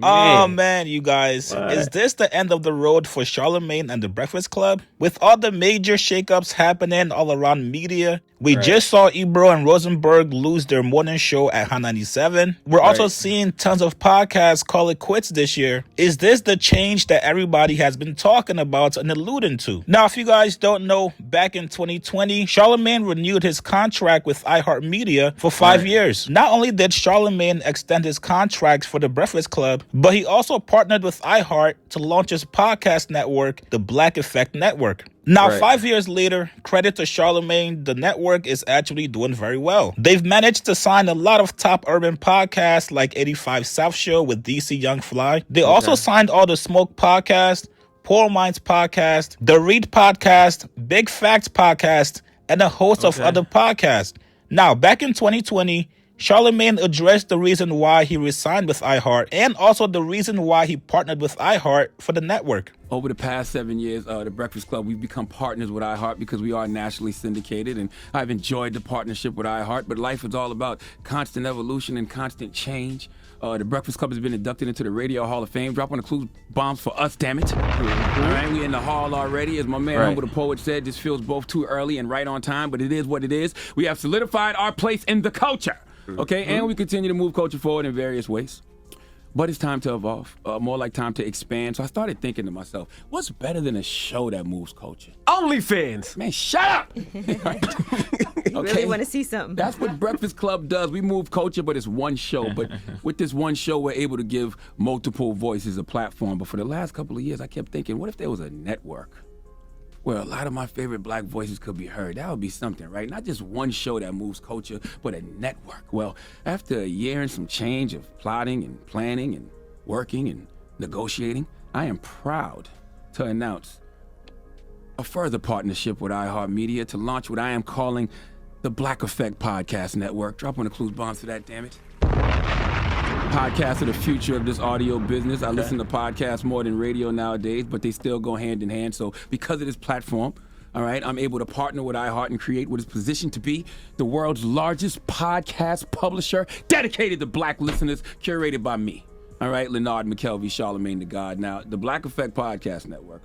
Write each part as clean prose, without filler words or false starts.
Oh Man. man, you guys, What? is this the end of the road for Charlamagne and the Breakfast Club? With all the major shakeups happening all around media, we Right. just saw Ebro and Rosenberg lose their morning show at Hot 97. We're also Right. seeing tons of podcasts call it quits this year. Is this the change that everybody has been talking about and alluding to? Now, if you guys don't know, back in 2020, Charlamagne renewed his contract with iHeart for 5 years. Not only did Charlamagne extend his contract for the Breakfast Club, but he also partnered with iHeart to launch his podcast network, the Black Effect Network. Now, 5 years later, credit to Charlamagne, the network is actually doing very well. They've managed to sign a lot of top urban podcasts like 85 South Show with DC Young Fly. They also signed all the Smoke Podcast, Poor Minds Podcast, The Read Podcast, Big Facts Podcast, and a host of other podcasts. Now, back in 2020, Charlamagne addressed the reason why he resigned with iHeart and also the reason why he partnered with iHeart for the network. Over the past 7 years, the Breakfast Club, we've become partners with iHeart because we are nationally syndicated, and I've enjoyed the partnership with iHeart, but life is all about constant evolution and constant change. The Breakfast Club has been inducted into the Radio Hall of Fame. Drop on the clue bombs for us, damn it. All right, we in the hall already. As my man Humble the Poet said, this feels both too early and right on time, but it is what it is. We have solidified our place in the culture. Okay, and we continue to move culture forward in various ways. But it's time to evolve, more like time to expand. So I started thinking to myself, what's better than a show that moves culture? OnlyFans. Man, shut up! Really want to see something. That's what Breakfast Club does. We move culture, but it's one show. But with this one show, we're able to give multiple voices a platform. But for the last couple of years, I kept thinking, what if there was a network where a lot of my favorite black voices could be heard? That would be something, right? Not just one show that moves culture, but a network. Well, after a year and some change of plotting and planning and working and negotiating, I am proud to announce a further partnership with iHeartMedia to launch what I am calling the Black Effect Podcast Network. Drop on the clues bombs for that, damn it. Podcasts are the future of this audio business. I listen to podcasts more than radio nowadays, but they still go hand in hand. So because of this platform, all right, I'm able to partner with iHeart and create what is positioned to be the world's largest podcast publisher dedicated to black listeners, curated by me. All right, Leonard McKelvey, Charlamagne the God. Now, the Black Effect Podcast Network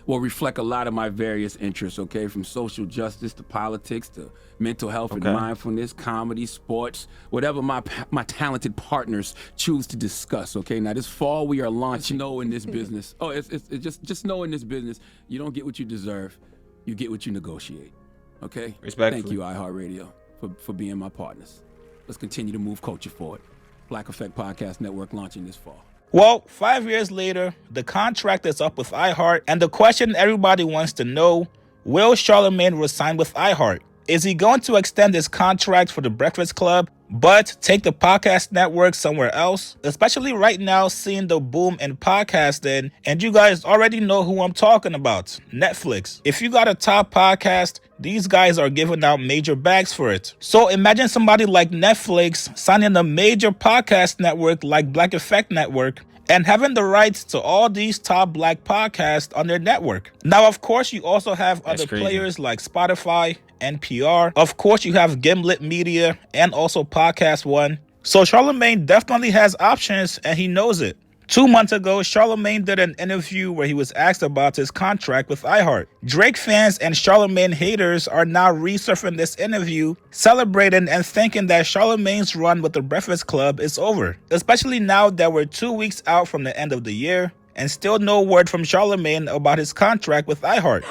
will reflect a lot of my various interests, okay? From social justice to politics to mental health and mindfulness, comedy, sports, whatever my talented partners choose to discuss, okay? Now, this fall, we are launching. Know in this business. Oh, it's just know in this business, you don't get what you deserve. You get what you negotiate, okay? Respectfully. Thank you, iHeartRadio, for being my partners. Let's continue to move culture forward. Black Effect Podcast Network launching this fall. Well, 5 years later, the contract is up with iHeart, and the question everybody wants to know, will Charlamagne resign with iHeart? Is he going to extend his contract for the Breakfast Club, but take the podcast network somewhere else? Especially right now, seeing the boom in podcasting, and you guys already know who I'm talking about, Netflix. If you got a top podcast, these guys are giving out major bags for it. So imagine somebody like Netflix signing a major podcast network like Black Effect Network and having the rights to all these top black podcasts on their network. Now, of course, you also have other players like Spotify, NPR. Of course, you have Gimlet Media and also Podcast One. So Charlamagne definitely has options, and he knows it. 2 months ago, Charlamagne did an interview where he was asked about his contract with iHeart. Drake fans and Charlamagne haters are now resurfing this interview, celebrating and thinking that Charlamagne's run with the Breakfast Club is over, especially now that we're 2 weeks out from the end of the year and still no word from Charlamagne about his contract with iHeart.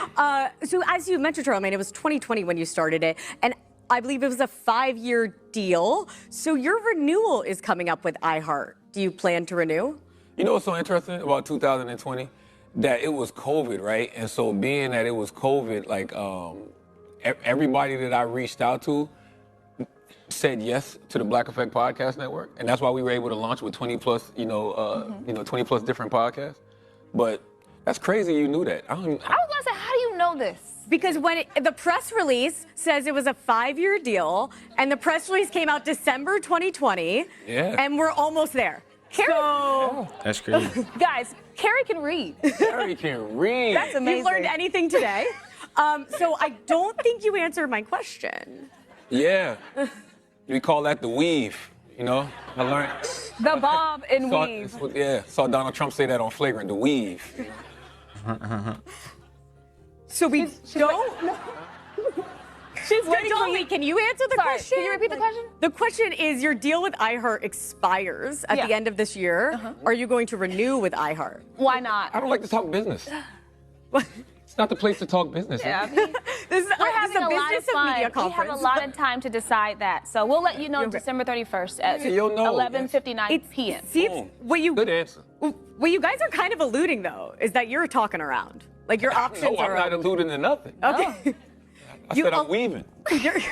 So as you mentioned, Charlamagne, it was 2020 when you started it, and I believe it was a 5-year deal. So your renewal is coming up with iHeart. Do you plan to renew? You know what's so interesting about 2020? That it was COVID, right? And so being that it was COVID, like everybody that I reached out to said yes to the Black Effect Podcast Network. And that's why we were able to launch with 20 plus, 20 plus different podcasts. But that's crazy you knew that. I was gonna say, how do you know this? Because when the press release says it was a 5-year deal, and the press release came out December 2020, and we're almost there. Carrie, That's crazy. guys, Carrie can read. Carrie can read. That's amazing. You learned anything today? So I don't think you answered my question. Yeah. We call that the weave. You know, I learned. The bob and weave. Saw Donald Trump say that on Flagrant, the weave. You know? So we don't. She's waiting for you. Wait, can you answer the Sorry, question? can you repeat the question? The question is, your deal with iHeart expires at the end of this year. Are you going to renew with iHeart? Why not? I don't like to talk business. It's not the place to talk business. Yeah, Is it? This is we're having a a lot of business of fun. media We conference. have a lot of time to decide that. So we'll let you know December 31st at Yeah, you'll know. 11:59 p.m. Seems Good answer. what you guys are kind of alluding though is that you're talking around. Like your options No, are. I'm not alluding to nothing. Okay. I said I'm weaving. You're-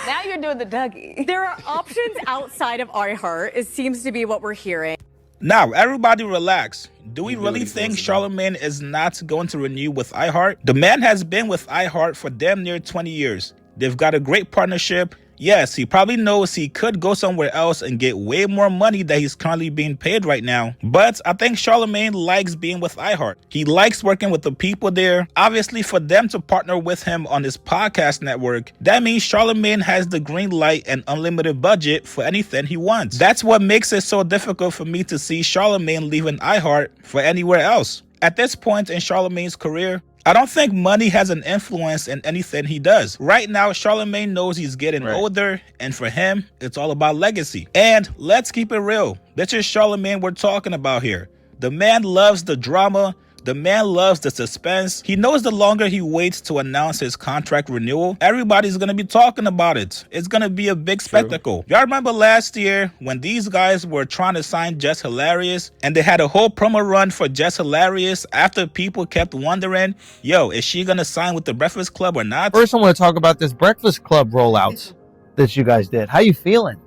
Now you're doing the Dougie. there are options outside of iHeart. It seems to be what we're hearing. Now, everybody relax. Do we do what really he think wants to do. Charlamagne is not going to renew with iHeart? The man has been with iHeart for damn near 20 years. They've got a great partnership. Yes, he probably knows he could go somewhere else and get way more money that he's currently being paid right now. But I think Charlamagne likes being with iHeart. He likes working with the people there. Obviously, for them to partner with him on his podcast network, that means Charlamagne has the green light and unlimited budget for anything he wants. That's what makes it so difficult for me to see Charlamagne leaving iHeart for anywhere else. At this point in Charlamagne's career, I don't think money has an influence in anything he does. Right now, Charlamagne knows he's getting older, and for him, it's all about legacy. And let's keep it real. This is Charlamagne we're talking about here. The man loves the drama. The man loves the suspense. He knows the longer he waits to announce his contract renewal, everybody's going to be talking about it. It's going to be a big spectacle. Y'all remember last year when these guys were trying to sign Just Hilarious and they had a whole promo run for Just Hilarious after people kept wondering, yo, is she going to sign with the Breakfast Club or not? First, I want to talk about this Breakfast Club rollouts that you guys did. How you feeling?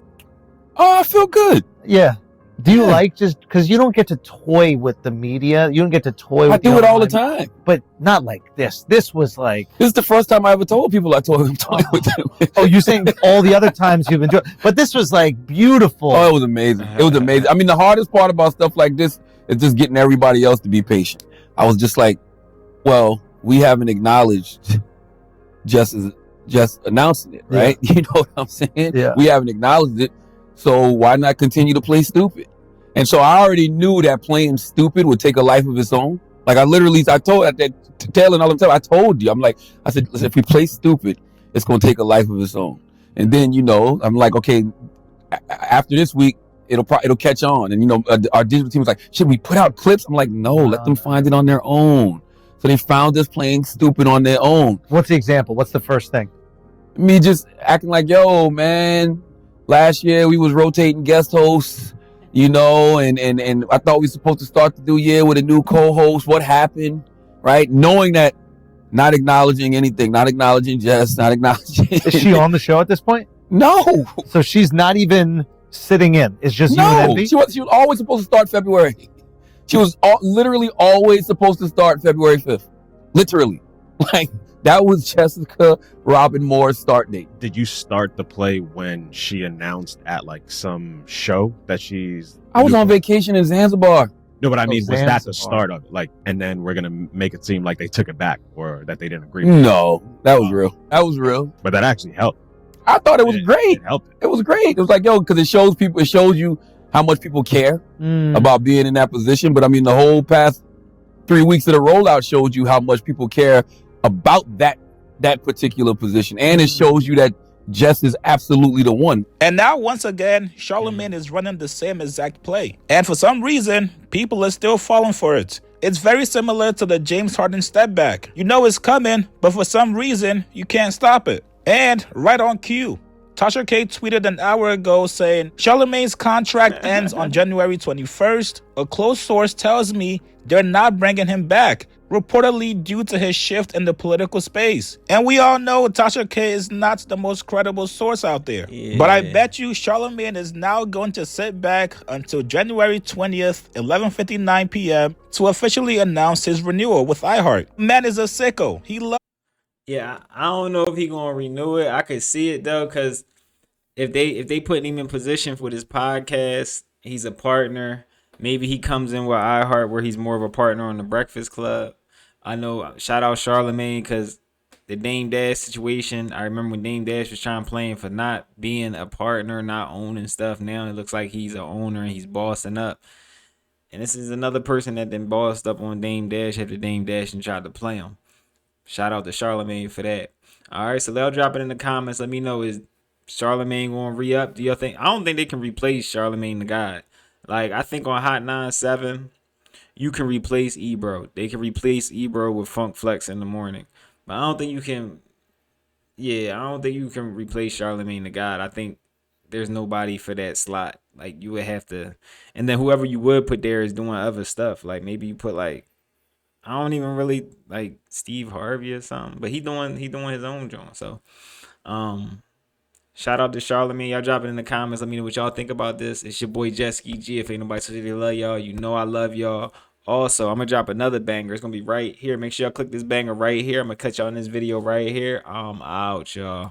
Oh, I feel good. Yeah. Do you like just because you don't get to toy with the media? You don't get to toy with I do it all the time. But not like this. This was like. This is the first time I ever told people I told them toying with them. Oh, you're saying all the other times you've enjoyed. But this was like beautiful. Oh, it was amazing. It was amazing. I mean, the hardest part about stuff like this is just getting everybody else to be patient. I was just like, well, we haven't acknowledged just announcing it, right? Yeah. You know what I'm saying? Yeah. We haven't acknowledged it. So why not continue to play stupid? And so I already knew that playing stupid would take a life of its own. Like I told at that tail and all the time, I told you, I said, listen, if we play stupid, it's going to take a life of its own. And then, I'm like, okay, after this week, it'll catch on. And, our digital team was like, should we put out clips? I'm like, no, let them find it on their own. So they found us playing stupid on their own. What's the example? What's the first thing? Me just acting like, yo, man, last year we was rotating guest hosts, and I thought we were supposed to start the new year with a new co-host. What happened, right? Knowing that, not acknowledging anything, not acknowledging Jess, not acknowledging. Is she on the show at this point? No. So she's not even sitting in. It's just you and No. Envy? She was always supposed to start February. She was literally always supposed to start February 5th. Literally. Like, that was Jessica Robin Moore's start date. Did you start the play when she announced at like some show that she's? I was on vacation in Zanzibar. No, but I mean, was that Zanzibar. the start of it? Like, and then we're gonna make it seem like they took it back or that they didn't agree with it. No, that was real. That was real. But that actually helped. I thought it was great. It helped. It was great. It was like, yo, because it shows you how much people care about being in that position. But I mean, the whole past 3 weeks of the rollout showed you how much people care about that particular position. And it shows you that Jess is absolutely the one. And now, once again, Charlamagne is running the same exact play. And for some reason, people are still falling for it. It's very similar to the James Harden step back. You know it's coming, but for some reason, you can't stop it. And right on cue, Tasha K tweeted an hour ago saying, Charlamagne's contract ends on January 21st. A close source tells me they're not bringing him back, reportedly due to his shift in the political space. And we all know Tasha K is not the most credible source out there. Yeah. But I bet you Charlamagne is now going to sit back until January 20th, 11:59 p.m. to officially announce his renewal with iHeart. Man is a sicko. He loves. Yeah, I don't know if he gonna renew it. I could see it though, because if they putting him in position for this podcast, he's a partner. Maybe he comes in with iHeart where he's more of a partner on the Breakfast Club. I know. Shout out Charlamagne, because the Dame Dash situation. I remember when Dame Dash was trying to play him for not being a partner, not owning stuff. Now it looks like he's an owner and he's bossing up. And this is another person that then bossed up on Dame Dash after Dame Dash and tried to play him. Shout out to Charlamagne for that. All right, so they'll drop it in the comments. Let me know, is Charlamagne going to re-up? Do you think? I don't think they can replace Charlamagne the God. Like, I think on Hot 97, you can replace Ebro. They can replace Ebro with Funk Flex in the morning. But I don't think you can. Yeah, I don't think you can replace Charlamagne the God. I think there's nobody for that slot. Like, you would have to. And then whoever you would put there is doing other stuff. Like, maybe you put, like, I don't even really like Steve Harvey or something, but he doing his own joint. So, shout out to Charlamagne. Y'all drop it in the comments. Let me know what y'all think about this. It's your boy Jesky G. If ain't nobody said they love y'all, you know I love y'all. Also, I'm gonna drop another banger. It's gonna be right here. Make sure y'all click this banger right here. I'm gonna cut y'all in this video right here. I'm out, y'all.